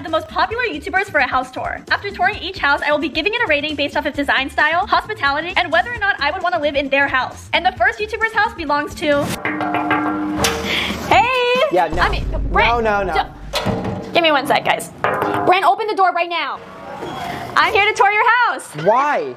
the most popular YouTubers for a house tour. After touring each house, I will be giving it a rating based off of design style, hospitality, and whether or not I would want to live in their house. And the first YouTuber's house belongs to... Hey! Yeah, no. I mean, Brent, No. Give me 1 sec, guys. Brent, open the door right now. I'm here to tour your house. Why?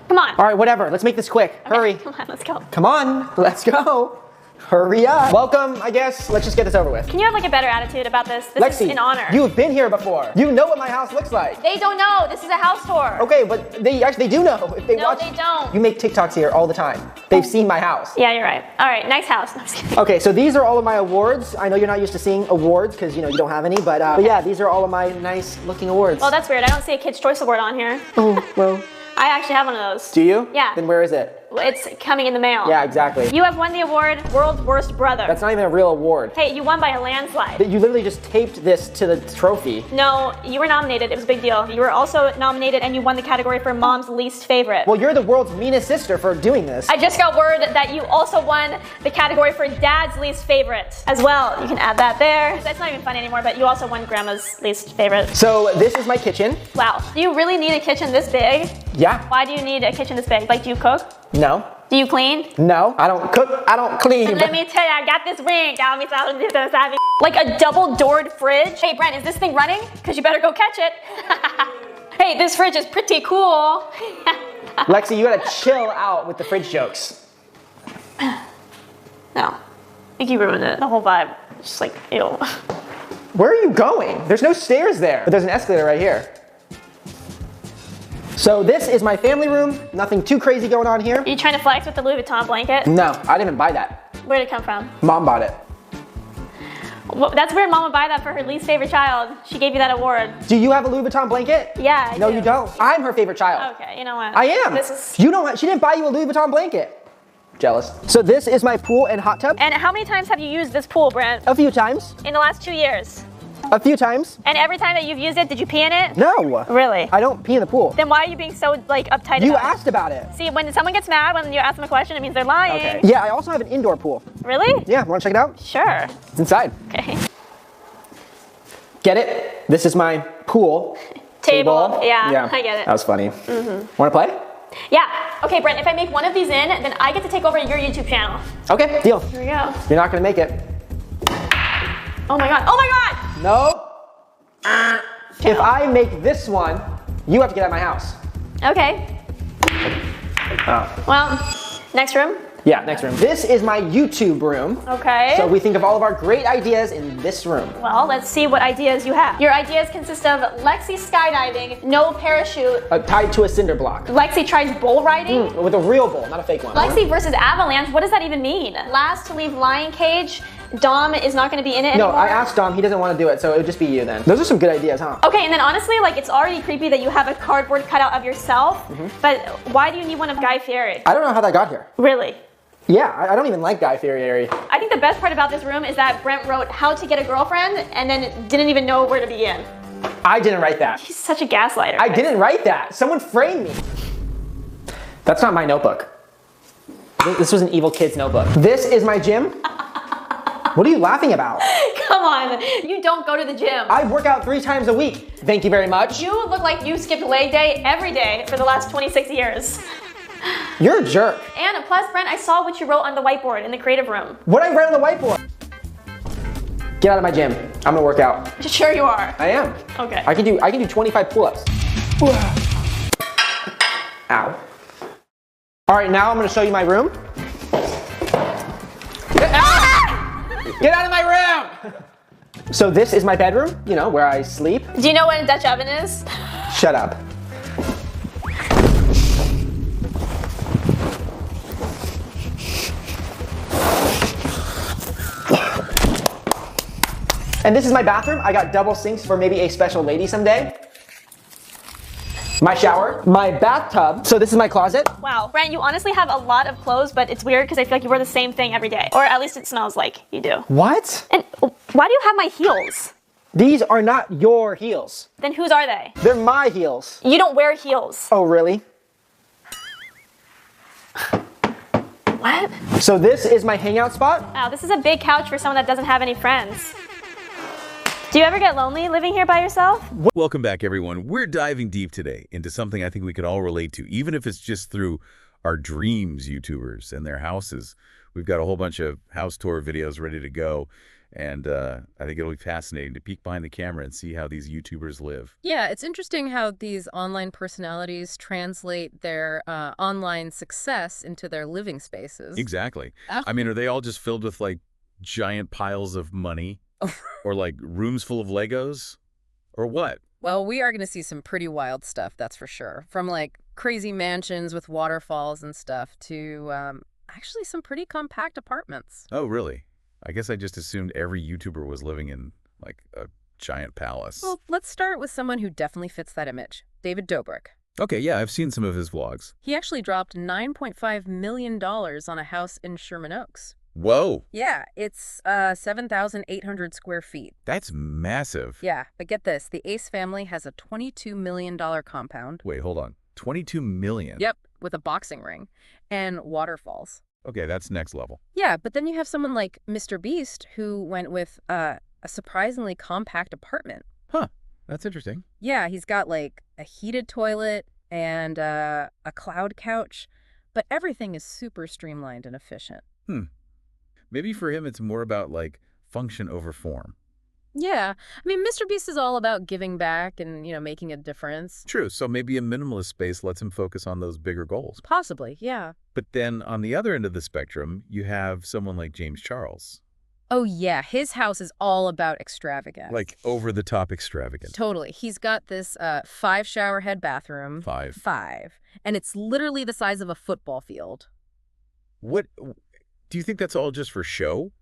Come on. All right, whatever. Let's make this quick. Okay, Hurry. Come on, let's go. Come on. Let's go. Hurry up. Welcome, I guess. Let's just get this over with. Can you have like a better attitude about this? This Lexi, is an honor. you have been here before. You know what my house looks like. They don't know. This is a house tour. Okay, but they do know. If they No, watch, they don't. You make TikToks here all the time. They've seen my house. Yeah, you're right. All right, nice house. No, I'm just kidding. Okay, so these are all of my awards. I know you're not used to seeing awards because you don't have any, but yeah, these are all of my nice looking awards. Well, that's weird. I don't see a Kids' Choice Award on here. Oh, well. I actually have one of those. Do you? Yeah. Then where is it? It's coming in the mail. Yeah, exactly. You have won the award, World's Worst Brother. That's not even a real award. Hey, you won by a landslide. You literally just taped this to the trophy. No, you were nominated. It was a big deal. You were also nominated and you won the category for Mom's Least Favorite. Well, you're the world's meanest sister for doing this. I just got word that you also won the category for Dad's Least Favorite as well. You can add that there. That's not even funny anymore, but you also won Grandma's Least Favorite. So this is my kitchen. Wow. Do you really need a kitchen this big? Yeah. Why do you need a kitchen this big? Like, do you cook? No. Do you clean? No. I don't cook. I don't clean. Let me tell you, I got this ring. Like a double-doored fridge. Hey, Brent, is this thing running? Because you better go catch it. Hey, this fridge is pretty cool. Lexi, you gotta chill out with the fridge jokes. No. I think you ruined it. The whole vibe. It's just like, ew. Where are you going? There's no stairs there. But there's an escalator right here. So this is my family room. Nothing too crazy going on here. Are you trying to flex with the Louis Vuitton blanket? No, I didn't even buy that. Where did it come from? Mom bought it. Well, that's weird Mom would buy that for her least favorite child. She gave you that award. Do you have a Louis Vuitton blanket? Yeah, I No, do. you don't. I'm her favorite child. Okay, you know what? I am. She didn't buy you a Louis Vuitton blanket. Jealous. So this is my pool and hot tub. And how many times have you used this pool, Brent? A few times. In the last 2 years? A few times. And every time that you've used it, did you pee in it? No. Really? I don't pee in the pool. Then why are you being so uptight about it? You asked about it. See, when someone gets mad when you ask them a question, it means they're lying. Okay. Yeah, I also have an indoor pool. Really? Yeah, wanna check it out? Sure. It's inside. Okay. Get it? This is my pool. Table. Yeah, I get it. That was funny. Wanna play? Yeah. Okay, Brent, if I make one of these in, then I get to take over your YouTube channel. Okay, deal. Here we go. You're not gonna make it. Oh my god. Oh my god! Nope. If I make this one, you have to get out of my house. Okay. Oh. Well, next room. Yeah, next room. This is my YouTube room. Okay. So we think of all of our great ideas in this room. Well, let's see what ideas you have. Your ideas consist of Lexi skydiving, no parachute. Tied to a cinder block. Lexi tries bull riding. With a real bull, not a fake one. Lexi versus avalanche, what does that even mean? Last to leave lion cage. Dom is not going to be in it anymore. No, I asked Dom, he doesn't want to do it, so it would just be you then. Those are some good ideas, huh? Okay, and then honestly, like, it's already creepy that you have a cardboard cutout of yourself, but why do you need one of Guy Fieri? I don't know how that got here. Really? Yeah, I don't even like Guy Fieri. I think the best part about this room is that Brent wrote how to get a girlfriend and then didn't even know where to begin. I didn't write that. He's such a gaslighter. I didn't write that. Someone framed me. That's not my notebook. This was an evil kid's notebook. This is my gym. What are you laughing about? Come on, you don't go to the gym. I work out 3 times a week. Thank you very much. You look like you skipped leg day every day for the last 26 years. You're a jerk. And plus, Brent, I saw what you wrote on the whiteboard in the creative room. What I write on the whiteboard? Get out of my gym. I'm gonna work out. Sure you are. I am. Okay. I can do 25 pull-ups. Ow. All right, now I'm gonna show you my room. Get out of my room! So this is my bedroom, you know, where I sleep. Do you know what a Dutch oven is? Shut up. And this is my bathroom. I got double sinks for maybe a special lady someday. My shower, my bathtub. So this is my closet. Wow, Brent, you honestly have a lot of clothes, but it's weird because I feel like you wear the same thing every day. Or at least it smells like you do. What? And why do you have my heels? These are not your heels. Then whose are they? They're my heels. You don't wear heels. Oh, really? What? So this is my hangout spot. Wow, this is a big couch for someone that doesn't have any friends. Do you ever get lonely living here by yourself? Welcome back, everyone. We're diving deep today into something I think we could all relate to, even if it's just through our dreams YouTubers and their houses. We've got a whole bunch of house tour videos ready to go, and I think it'll be fascinating to peek behind the camera and see how these YouTubers live. Yeah, it's interesting how these online personalities translate their online success into their living spaces. Exactly. I mean, are they all just filled with, like, giant piles of money? Or, like, rooms full of Legos? Or what? Well, we are going to see some pretty wild stuff, that's for sure. From, like, crazy mansions with waterfalls and stuff to actually some pretty compact apartments. Oh, really? I guess I just assumed every YouTuber was living in, like, a giant palace. Well, let's start with someone who definitely fits that image, David Dobrik. Okay, yeah, I've seen some of his vlogs. He actually dropped $9.5 million on a house in Sherman Oaks. Whoa! Yeah, it's 7,800 square feet. That's massive. Yeah, but get this, the Ace family has a $22 million compound. Wait, hold on. 22 million? Yep, with a boxing ring and waterfalls. Okay, that's next level. Yeah, but then you have someone like Mr. Beast who went with a surprisingly compact apartment. Huh, that's interesting. Yeah, he's got like a heated toilet and a cloud couch, but everything is super streamlined and efficient. Maybe for him it's more about, like, function over form. Yeah, I mean, Mr. Beast is all about giving back and, making a difference. True, so maybe a minimalist space lets him focus on those bigger goals. Possibly, yeah. But then on the other end of the spectrum, you have someone like James Charles. Oh, yeah, his house is all about extravagance. Like over-the-top extravagant. Totally. He's got this 5-shower-head bathroom. Five. And it's literally the size of a football field. What, do you think that's all just for show?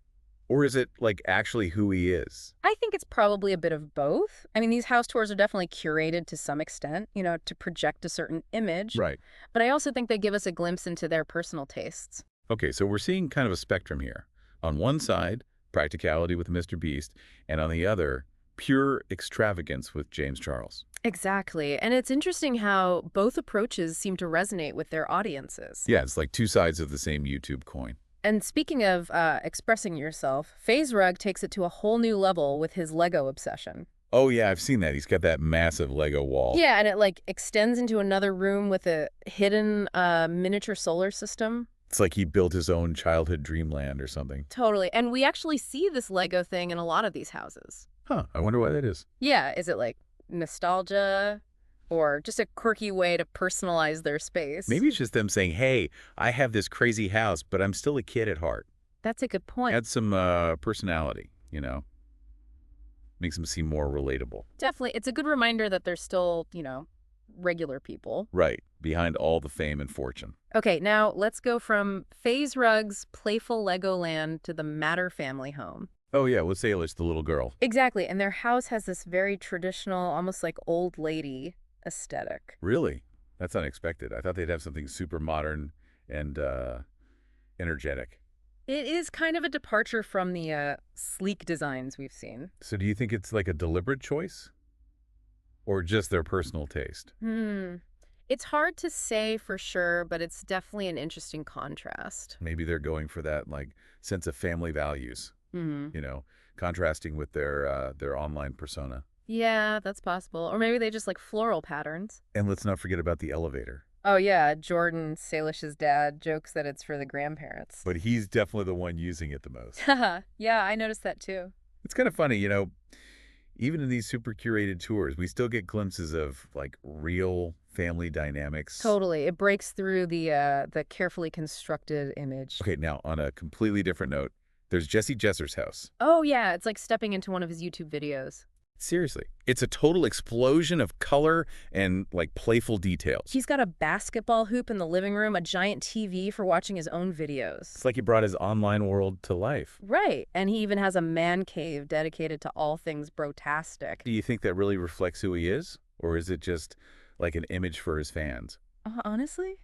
Or is it, like, actually who he is? I think it's probably a bit of both. I mean, these house tours are definitely curated to some extent, to project a certain image. Right. But I also think they give us a glimpse into their personal tastes. Okay, so we're seeing kind of a spectrum here. On one side, practicality with Mr. Beast, and on the other, pure extravagance with James Charles. Exactly. And it's interesting how both approaches seem to resonate with their audiences. Yeah, it's like two sides of the same YouTube coin. And speaking of expressing yourself, FaZe Rug takes it to a whole new level with his Lego obsession. Oh, yeah, I've seen that. He's got that massive Lego wall. Yeah, and it, like, extends into another room with a hidden miniature solar system. It's like he built his own childhood dreamland or something. Totally. And we actually see this Lego thing in a lot of these houses. Huh, I wonder why that is. Yeah, is it, like, nostalgia? Or just a quirky way to personalize their space? Maybe it's just them saying, hey, I have this crazy house, but I'm still a kid at heart. That's a good point. Add some personality, Makes them seem more relatable. Definitely. It's a good reminder that they're still, regular people. Right, behind all the fame and fortune. Okay, now let's go from FaZe Rug's playful Legoland to the Matter family home. Oh, yeah, let's say it's the little girl. Exactly, and their house has this very traditional, almost like old lady aesthetic. Really? That's unexpected. I thought they'd have something super modern and energetic. It is kind of a departure from the sleek designs we've seen. So do you think it's like a deliberate choice? Or just their personal taste? It's hard to say for sure, but it's definitely an interesting contrast. Maybe they're going for that, like, sense of family values, contrasting with their online persona. Yeah, that's possible. Or maybe they just like floral patterns. And let's not forget about the elevator. Oh, yeah. Jordan, Salish's dad, jokes that it's for the grandparents. But he's definitely the one using it the most. Yeah, I noticed that too. It's kind of funny, even in these super curated tours, we still get glimpses of, like, real family dynamics. Totally. It breaks through the carefully constructed image. Okay, now, on a completely different note, there's Jesse Jesser's house. Oh, yeah. It's like stepping into one of his YouTube videos. Seriously. It's a total explosion of color and, like, playful details. He's got a basketball hoop in the living room, a giant TV for watching his own videos. It's like he brought his online world to life. Right. And he even has a man cave dedicated to all things brotastic. Do you think that really reflects who he is? Or is it just, like, an image for his fans? Honestly?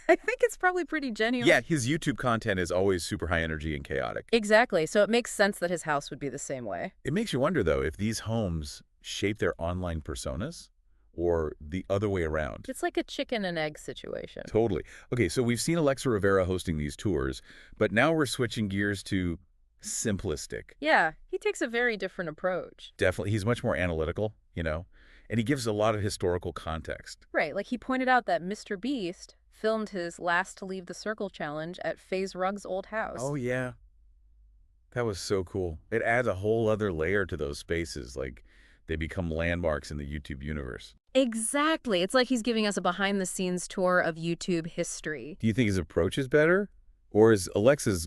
I think it's probably pretty genuine. Yeah, his YouTube content is always super high energy and chaotic. Exactly. So it makes sense that his house would be the same way. It makes you wonder, though, if these homes shape their online personas or the other way around. It's like a chicken and egg situation. Totally. Okay, so we've seen Alexa Rivera hosting these tours, but now we're switching gears to simplistic. Yeah, he takes a very different approach. Definitely, he's much more analytical, and he gives a lot of historical context. Right, like he pointed out that Mr. Beast filmed his Last to Leave the Circle challenge at FaZe Rugg's old house. Oh, yeah. That was so cool. It adds a whole other layer to those spaces, like they become landmarks in the YouTube universe. Exactly. It's like he's giving us a behind-the-scenes tour of YouTube history. Do you think his approach is better? Or is Alexa's,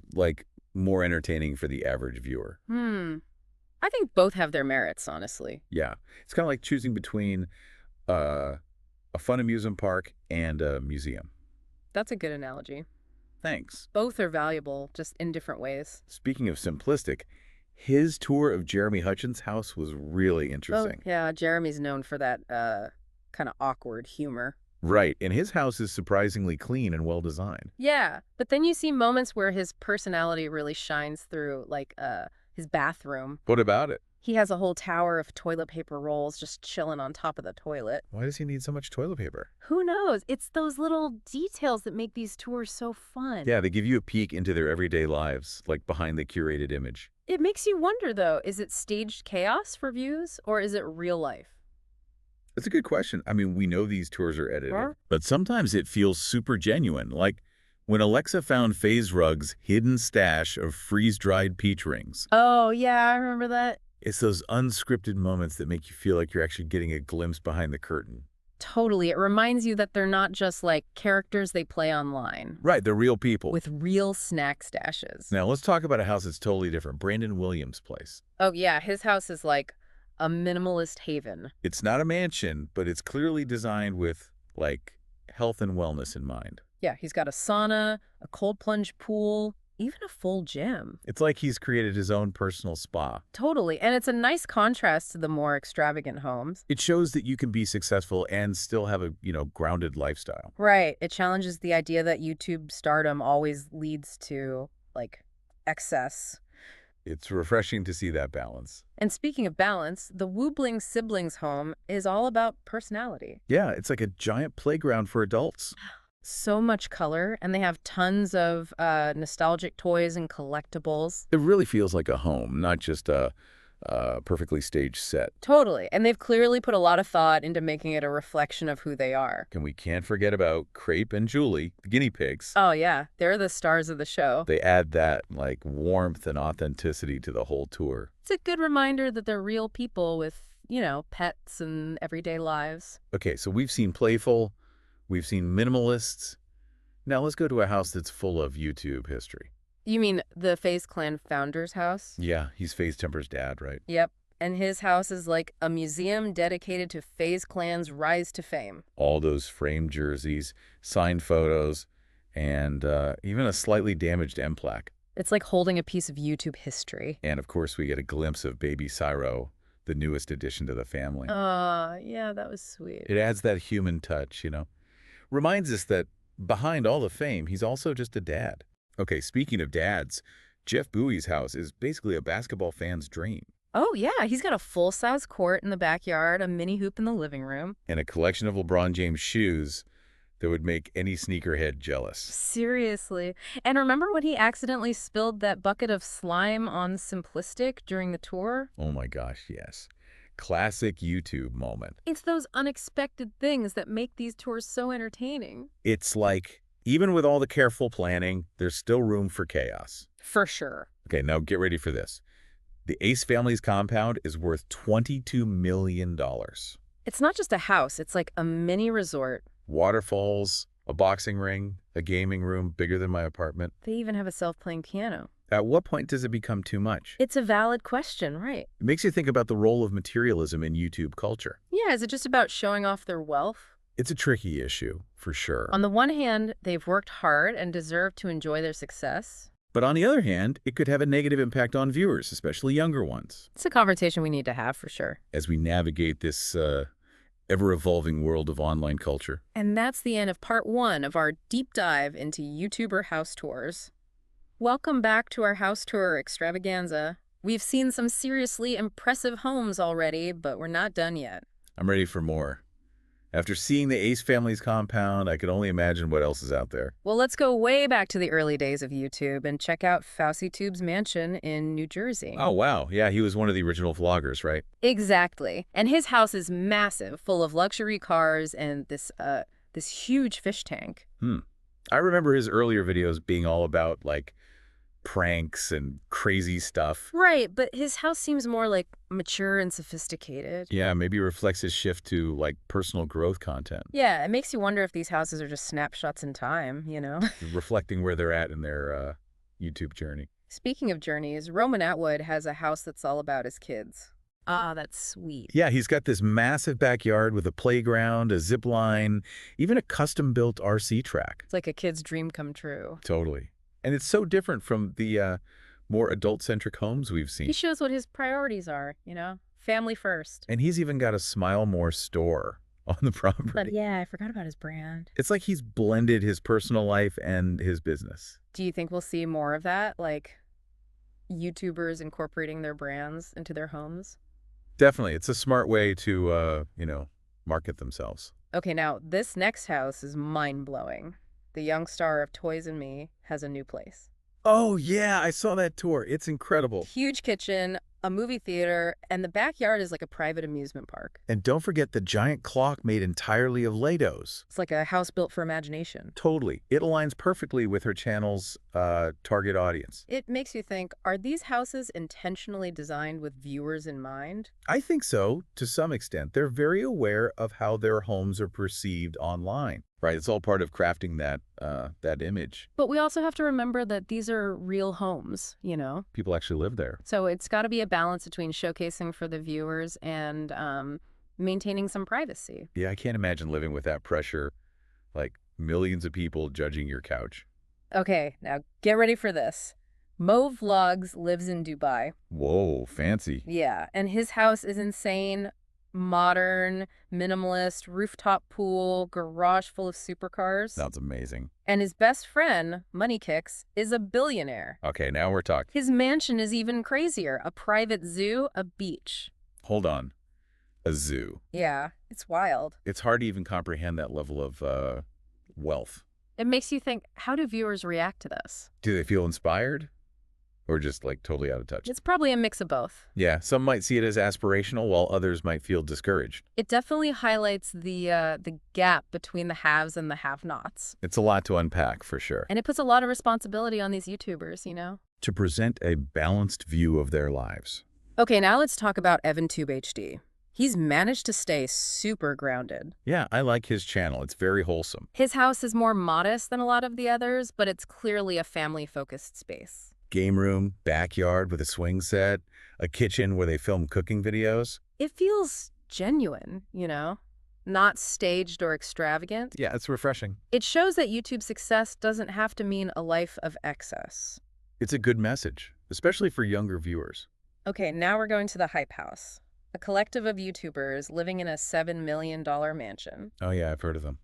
more entertaining for the average viewer? I think both have their merits, honestly. Yeah. It's kind of like choosing between a fun amusement park and a museum. That's a good analogy. Thanks. Both are valuable, just in different ways. Speaking of simplistic, his tour of Jeremy Hutchins' house was really interesting. Oh, yeah, Jeremy's known for that kind of awkward humor. Right, and his house is surprisingly clean and well-designed. Yeah, but then you see moments where his personality really shines through, like his bathroom. What about it? He has a whole tower of toilet paper rolls just chilling on top of the toilet. Why does he need so much toilet paper? Who knows? It's those little details that make these tours so fun. Yeah, they give you a peek into their everyday lives, like behind the curated image. It makes you wonder, though, is it staged chaos for views, or is it real life? That's a good question. I mean, we know these tours are edited, Huh? but sometimes it feels super genuine, like when Alexa found FaZe Rugg's hidden stash of freeze-dried peach rings. Oh, yeah, I remember that. It's those unscripted moments that make you feel like you're actually getting a glimpse behind the curtain. Totally. It reminds you that they're not just like characters they play online. Right, they're real people. With real snack stashes. Now, let's talk about a house that's totally different. Brandon Williams' place. Oh, yeah, his house is like a minimalist haven. It's not a mansion, but it's clearly designed with, health and wellness in mind. Yeah, he's got a sauna, a cold plunge pool, even a full gym. It's like he's created his own personal spa. Totally. And it's a nice contrast to the more extravagant homes. It shows that you can be successful and still have a, grounded lifestyle. Right. It challenges the idea that YouTube stardom always leads to, excess. It's refreshing to see that balance. And speaking of balance, the Woobling siblings home is all about personality. Yeah, it's like a giant playground for adults. So much color, and they have tons of nostalgic toys and collectibles. It really feels like a home, not just a perfectly staged set. Totally. And they've clearly put a lot of thought into making it a reflection of who they are. And we can't forget about Crepe and Julie, the guinea pigs. Oh, yeah. They're the stars of the show. They add that, warmth and authenticity to the whole tour. It's a good reminder that they're real people with, pets and everyday lives. Okay, so we've seen playful, we've seen minimalists. Now let's go to a house that's full of YouTube history. You mean the FaZe Clan founder's house? Yeah, he's FaZe Temper's dad, right? Yep. And his house is like a museum dedicated to FaZe Clan's rise to fame. All those framed jerseys, signed photos, and even a slightly damaged M plaque. It's like holding a piece of YouTube history. And of course, we get a glimpse of baby Cyro, the newest addition to the family. Yeah, that was sweet. It adds that human touch, Reminds us that behind all the fame, he's also just a dad. Okay, speaking of dads, Jeff Bowie's house is basically a basketball fan's dream. Oh, yeah. He's got a full-size court in the backyard, a mini hoop in the living room. And a collection of LeBron James shoes that would make any sneakerhead jealous. Seriously. And remember when he accidentally spilled that bucket of slime on Simplistic during the tour? Oh my gosh, yes. Classic YouTube moment. It's those unexpected things that make these tours so entertaining. It's like, even with all the careful planning, there's still room for chaos. For sure. Okay, now get ready for this. The Ace family's compound is worth $22 million. It's not just a house, it's like a mini resort. Waterfalls, a boxing ring, a gaming room bigger than my apartment. They even have a self-playing piano. At what point does it become too much? It's a valid question, right? It makes you think about the role of materialism in YouTube culture. Yeah, is it just about showing off their wealth? It's a tricky issue, for sure. On the one hand, they've worked hard and deserve to enjoy their success. But on the other hand, it could have a negative impact on viewers, especially younger ones. It's a conversation we need to have for sure. As we navigate this ever-evolving world of online culture. And that's the end of part 1 of our deep dive into YouTuber house tours. Welcome back to our house tour extravaganza. We've seen some seriously impressive homes already, but we're not done yet. I'm ready for more. After seeing the Ace family's compound, I could only imagine what else is out there. Well, let's go way back to the early days of YouTube and check out FauciTube's mansion in New Jersey. Oh, wow. Yeah, he was one of the original vloggers, right? Exactly. And his house is massive, full of luxury cars and this huge fish tank. I remember his earlier videos being all about, like, pranks and crazy stuff. Right, but his house seems more like mature and sophisticated. Yeah, maybe reflects his shift to, like, personal growth content. Yeah, it makes you wonder if these houses are just snapshots in time, you know? Reflecting where they're at in their YouTube journey. Speaking of journeys, Roman Atwood has a house that's all about his kids. Ah, that's sweet. Yeah, he's got this massive backyard with a playground, a zip line, even a custom-built RC track. It's like a kid's dream come true. Totally. And it's so different from the more adult-centric homes we've seen. He shows what his priorities are, you know? Family first. And he's even got a Smile More store on the property. But yeah, I forgot about his brand. It's like he's blended his personal life and his business. Do you think we'll see more of that? Like YouTubers incorporating their brands into their homes? Definitely. It's a smart way to, market themselves. Okay, now this next house is mind-blowing. The young star of Toys and Me has a new place. Oh, yeah, I saw that tour. It's incredible. Huge kitchen, a movie theater, and the backyard is like a private amusement park. And don't forget the giant clock made entirely of Legos. It's like a house built for imagination. Totally. It aligns perfectly with her channel's target audience. It makes you think, are these houses intentionally designed with viewers in mind? I think so, to some extent. They're very aware of how their homes are perceived online. Right, it's all part of crafting that image. But we also have to remember that these are real homes, you know? People actually live there. So it's got to be a balance between showcasing for the viewers and maintaining some privacy. Yeah, I can't imagine living with that pressure, like millions of people judging your couch. Okay, now get ready for this. Mo Vlogs lives in Dubai. Whoa, fancy. Yeah, and his house is insane. Modern, minimalist, rooftop pool, garage full of supercars. Sounds amazing. And his best friend, Money Kicks, is a billionaire. Okay, now we're talking. His mansion is even crazier. A private zoo, a beach. Hold on. A zoo. Yeah, it's wild. It's hard to even comprehend that level of wealth. It makes you think, how do viewers react to this? Do they feel inspired? Or just, like, totally out of touch? It's probably a mix of both. Yeah, some might see it as aspirational, while others might feel discouraged. It definitely highlights the gap between the haves and the have-nots. It's a lot to unpack, for sure. And it puts a lot of responsibility on these YouTubers, you know? To present a balanced view of their lives. Okay, now let's talk about EvanTube HD. He's managed to stay super grounded. Yeah, I like his channel. It's very wholesome. His house is more modest than a lot of the others, but it's clearly a family-focused space. Game room, backyard with a swing set, a kitchen where they film cooking videos. It feels genuine, you know? Not staged or extravagant. Yeah, it's refreshing. It shows that YouTube success doesn't have to mean a life of excess. It's a good message, especially for younger viewers. Okay, now we're going to the Hype House, a collective of YouTubers living in a $7 million mansion. Oh yeah, I've heard of them.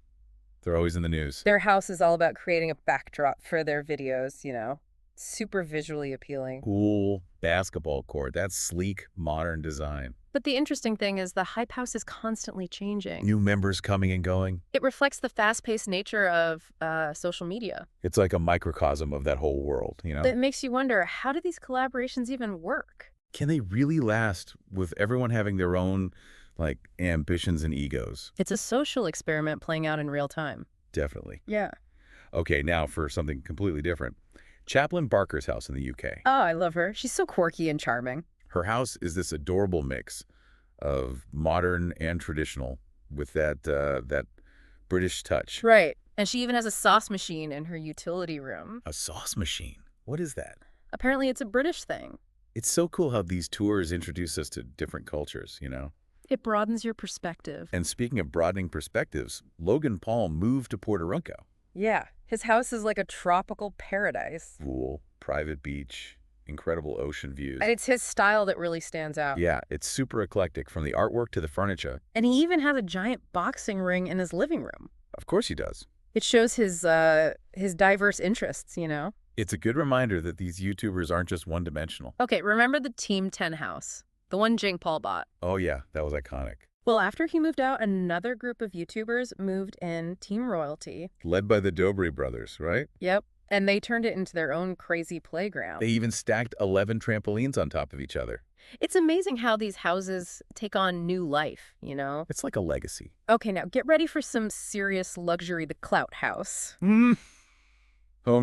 They're always in the news. Their house is all about creating a backdrop for their videos, you know? Super visually appealing. Cool basketball court. That's sleek, modern design. But the interesting thing is the Hype House is constantly changing. New members coming and going. It reflects the fast-paced nature of social media. It's like a microcosm of that whole world, you know? That makes you wonder, how do these collaborations even work? Can they really last with everyone having their own, like, ambitions and egos? It's a social experiment playing out in real time. Definitely. Yeah. Okay, now for something completely different. Chaplin Barker's house in the UK. Oh, I love her. She's so quirky and charming. Her house is this adorable mix of modern and traditional with that British touch. Right. And she even has a sauce machine in her utility room. A sauce machine? What is that? Apparently it's a British thing. It's so cool how these tours introduce us to different cultures, you know? It broadens your perspective. And speaking of broadening perspectives, Logan Paul moved to Puerto Rico. Yeah. His house is like a tropical paradise. Pool, private beach, incredible ocean views. And it's his style that really stands out. Yeah, it's super eclectic, from the artwork to the furniture. And he even has a giant boxing ring in his living room. Of course he does. It shows his diverse interests, you know? It's a good reminder that these YouTubers aren't just one-dimensional. Okay, remember the Team 10 house? The one Jake Paul bought. Oh yeah, that was iconic. Well, after he moved out, another group of YouTubers moved in, Team Royalty. Led by the Dobry brothers, right? Yep. And they turned it into their own crazy playground. They even stacked 11 trampolines on top of each other. It's amazing how these houses take on new life, you know? It's like a legacy. Okay, now get ready for some serious luxury, the Clout House. Home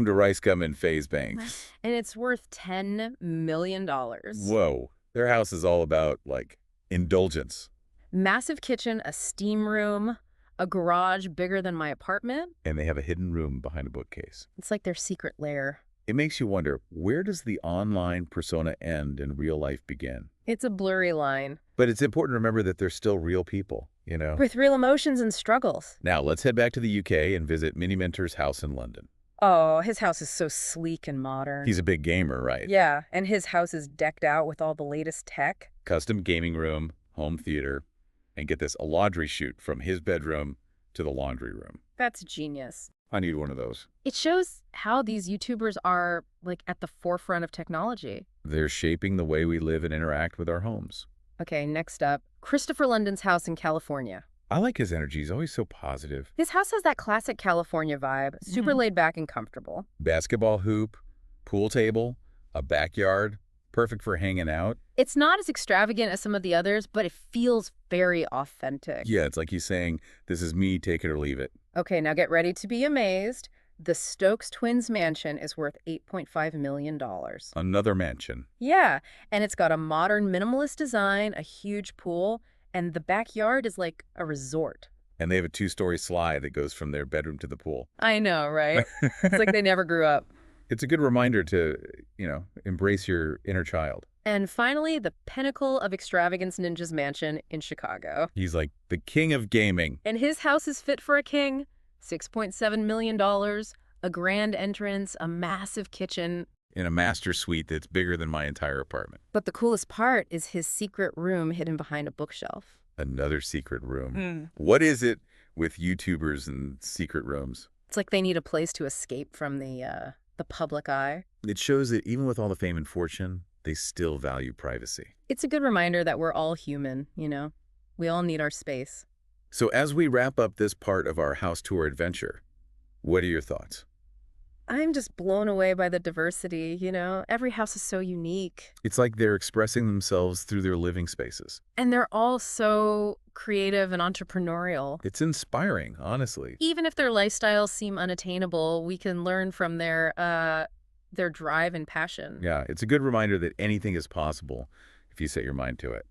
to Rice Gum and Faze Banks. And it's worth $10 million. Whoa. Their house is all about, like, indulgence. Massive kitchen, a steam room, a garage bigger than my apartment. And they have a hidden room behind a bookcase. It's like their secret lair. It makes you wonder, where does the online persona end and real life begin? It's a blurry line. But it's important to remember that they're still real people, you know? With real emotions and struggles. Now, let's head back to the UK and visit Mini Mentor's house in London. Oh, his house is so sleek and modern. He's a big gamer, right? Yeah, and his house is decked out with all the latest tech. Custom gaming room, home theater, and get this, a laundry chute from his bedroom to the laundry room. That's genius. I need one of those. It shows how these YouTubers are, like, at the forefront of technology. They're shaping the way we live and interact with our homes. Okay, next up, Christopher London's house in California. I like his energy. He's always so positive. His house has that classic California vibe, super laid back and comfortable. Basketball hoop, pool table, a backyard, perfect for hanging out. It's not as extravagant as some of the others, but it feels very authentic. Yeah, it's like he's saying, this is me, take it or leave it. Okay, now get ready to be amazed. The Stokes twins mansion is worth $8.5 million. Another mansion. Yeah, and it's got a modern minimalist design, a huge pool, and the backyard is like a resort. And they have a 2-story slide that goes from their bedroom to the pool. I know, right? It's like they never grew up. It's a good reminder to, you know, embrace your inner child. And finally, the pinnacle of extravagance Ninja's mansion in Chicago. He's like the king of gaming. And his house is fit for a king. $6.7 million, a grand entrance, a massive kitchen. In a master suite that's bigger than my entire apartment. But the coolest part is his secret room hidden behind a bookshelf. Another secret room. What is it with YouTubers and secret rooms? It's like they need a place to escape from the public eye. It shows that even with all the fame and fortune, they still value privacy. It's a good reminder that we're all human, you know? We all need our space. So as we wrap up this part of our house tour adventure, what are your thoughts? I'm just blown away by the diversity, you know? Every house is so unique. It's like they're expressing themselves through their living spaces. And they're all so creative and entrepreneurial. It's inspiring, honestly. Even if their lifestyles seem unattainable, we can learn from their drive and passion. Yeah, it's a good reminder that anything is possible if you set your mind to it.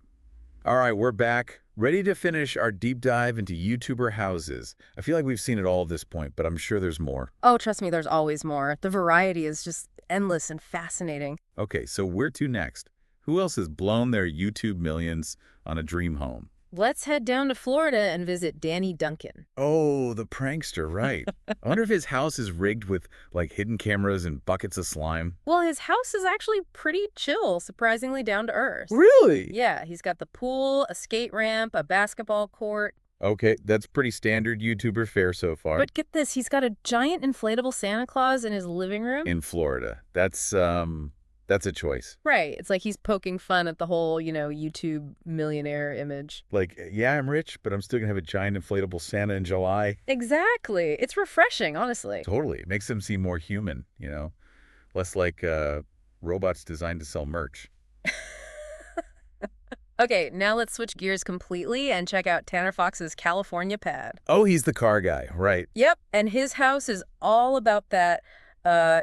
All right, we're back, ready to finish our deep dive into YouTuber houses. I feel like we've seen it all at this point, but I'm sure there's more. Oh, trust me, there's always more. The variety is just endless and fascinating. Okay, so where to next? Who else has blown their YouTube millions on a dream home? Let's head down to Florida and visit Danny Duncan. Oh, the prankster, right. I wonder if his house is rigged with, like, hidden cameras and buckets of slime. Well, his house is actually pretty chill, surprisingly down to earth. Really? Yeah, he's got the pool, a skate ramp, a basketball court. Okay, that's pretty standard YouTuber fare so far. But get this, he's got a giant inflatable Santa Claus in his living room. In Florida. That's a choice. Right. It's like he's poking fun at the whole, you know, YouTube millionaire image. Like, yeah, I'm rich, but I'm still going to have a giant inflatable Santa in July. Exactly. It's refreshing, honestly. Totally. It makes them seem more human, you know? Less like robots designed to sell merch. Okay, now let's switch gears completely and check out Tanner Fox's California pad. Oh, he's the car guy, right. Yep, and his house is all about that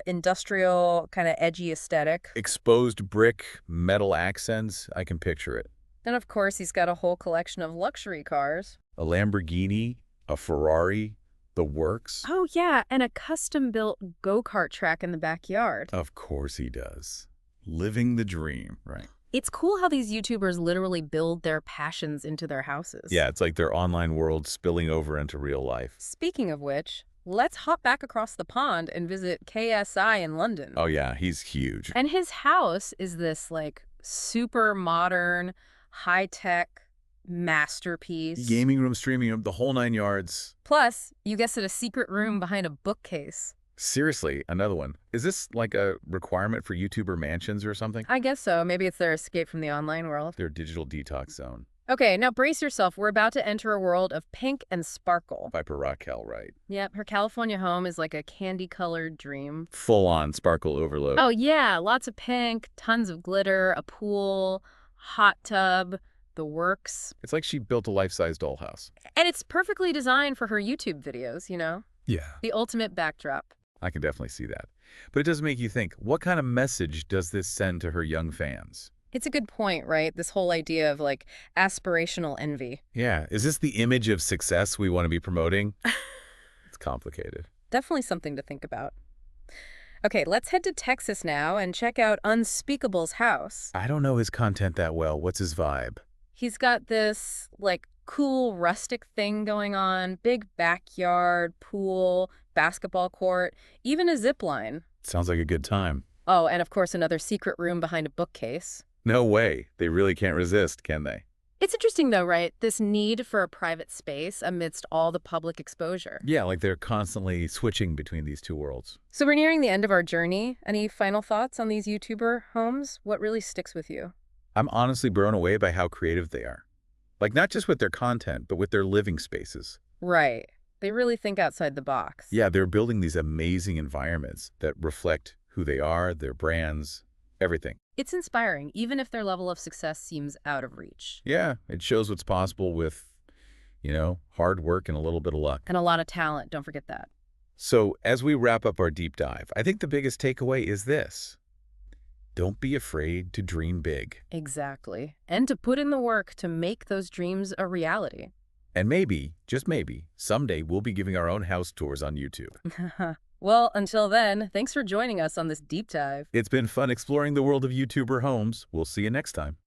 industrial, kind of edgy aesthetic. Exposed brick, metal accents. I can picture it. And of course, he's got a whole collection of luxury cars. A Lamborghini, a Ferrari, the works. Oh, yeah, and a custom-built go-kart track in the backyard. Of course he does. Living the dream, right? It's cool how these YouTubers literally build their passions into their houses. Yeah, it's like their online world spilling over into real life. Speaking of which, let's hop back across the pond and visit KSI in London. Oh, yeah, he's huge. And his house is this, like, super modern, high-tech masterpiece. Gaming room, streaming room, the whole 9 yards. Plus, you guessed it, a secret room behind a bookcase. Seriously, another one. Is this like a requirement for YouTuber mansions or something? I guess so. Maybe it's their escape from the online world. Their digital detox zone. Okay, now brace yourself. We're about to enter a world of pink and sparkle. Viper Raquel, right? Yep, her California home is like a candy-colored dream. Full-on sparkle overload. Oh yeah, lots of pink, tons of glitter, a pool, hot tub, the works. It's like she built a life-size dollhouse. And it's perfectly designed for her YouTube videos, you know? Yeah. The ultimate backdrop. I can definitely see that. But it does make you think, what kind of message does this send to her young fans? It's a good point, right? This whole idea of like aspirational envy. Yeah, is this the image of success we want to be promoting? It's complicated. Definitely something to think about. Okay, let's head to Texas now and check out Unspeakable's house. I don't know his content that well. What's his vibe? He's got this like cool rustic thing going on, big backyard, pool, basketball court, even a zip line. Sounds like a good time. Oh, and of course another secret room behind a bookcase. No way. They really can't resist, can they? It's interesting though, right? This need for a private space amidst all the public exposure. Yeah, like they're constantly switching between these two worlds. So we're nearing the end of our journey. Any final thoughts on these YouTuber homes? What really sticks with you? I'm honestly blown away by how creative they are. Like not just with their content, but with their living spaces. Right. They really think outside the box. Yeah, they're building these amazing environments that reflect who they are, their brands, everything. It's inspiring, even if their level of success seems out of reach. Yeah, it shows what's possible with, hard work and a little bit of luck. And a lot of talent, don't forget that. So as we wrap up our deep dive, I think the biggest takeaway is this. Don't be afraid to dream big. Exactly. And to put in the work to make those dreams a reality. And maybe, just maybe, someday we'll be giving our own house tours on YouTube. Well, until then, thanks for joining us on this deep dive. It's been fun exploring the world of YouTuber homes. We'll see you next time.